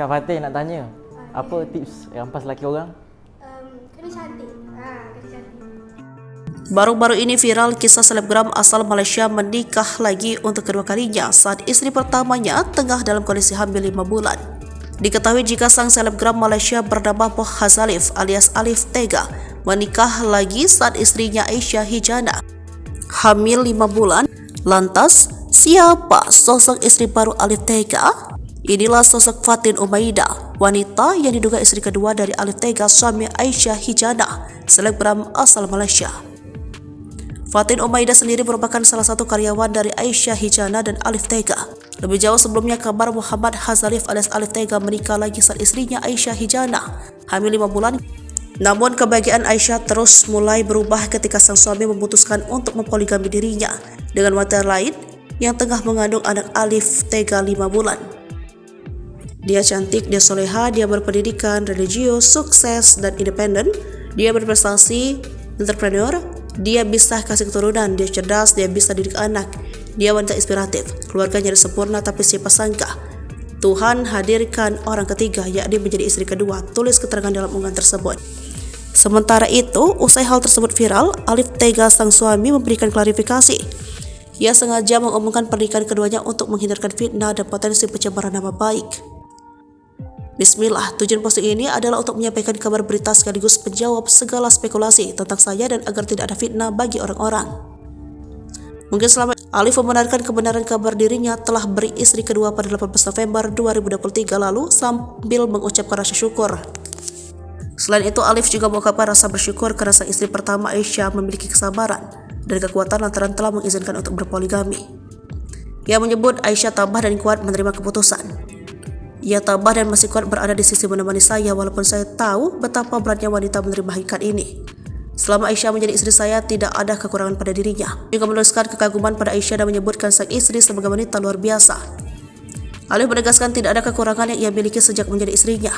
Kak Fatih nak tanya, apa tips rampas laki orang? Kena cantik. Kena cantik. Baru-baru ini viral kisah selebgram asal Malaysia menikah lagi untuk kedua kalinya saat istri pertamanya tengah dalam kondisi hamil 5 bulan. Diketahui jika sang selebgram Malaysia bernama Moh Hazalif alias Alif Tega menikah lagi saat istrinya Aisyah Hijana hamil 5 bulan. Lantas, siapa sosok istri baru Alif Tega? Inilah sosok Fatin Umaida, wanita yang diduga istri kedua dari Alif Tega suami Aisyah Hijana, selebgram asal Malaysia. Fatin Umaida sendiri merupakan salah satu karyawan dari Aisyah Hijana dan Alif Tega. Lebih jauh sebelumnya, kabar Muhammad Hazalif alias Alif Tega menikah lagi saat istrinya Aisyah Hijana hamil 5 bulan. Namun kebahagiaan Aisyah terus mulai berubah ketika sang suami memutuskan untuk mempoligami dirinya dengan wanita lain yang tengah mengandung anak Alif Tega 5 bulan. Dia cantik, dia soleha, dia berpendidikan, religius, sukses, dan independen. Dia berprestasi, entrepreneur, dia bisa kasih keturunan, dia cerdas, dia bisa didik anak. Dia wanita inspiratif, keluarganya sempurna, tapi siapa sangka Tuhan hadirkan orang ketiga, yakni menjadi istri kedua, tulis keterangan dalam unggahan tersebut. Sementara itu, usai hal tersebut viral, Alif Tega sang suami memberikan klarifikasi. Ia sengaja mengumumkan pernikahan keduanya untuk menghindarkan fitnah dan potensi pencemaran nama baik. Bismillah, tujuan posting ini adalah untuk menyampaikan kabar berita sekaligus menjawab segala spekulasi tentang saya dan agar tidak ada fitnah bagi orang-orang. Mungkin selama Alif membenarkan kebenaran kabar dirinya telah beristri kedua pada 18 November 2023 lalu sambil mengucapkan rasa syukur. Selain itu, Alif juga mengungkapkan rasa bersyukur karena sang istri pertama Aisyah memiliki kesabaran dan kekuatan lantaran telah mengizinkan untuk berpoligami. Ia menyebut Aisyah tabah dan kuat menerima keputusan. Ia tabah dan masih kuat berada di sisi menemani saya walaupun saya tahu betapa beratnya wanita menerima hakikat ini. Selama Aisyah menjadi istri saya, tidak ada kekurangan pada dirinya. Juga menuliskan kekaguman pada Aisyah dan menyebutkan sang istri sebagai wanita luar biasa. Alif menegaskan tidak ada kekurangan yang ia miliki sejak menjadi istrinya.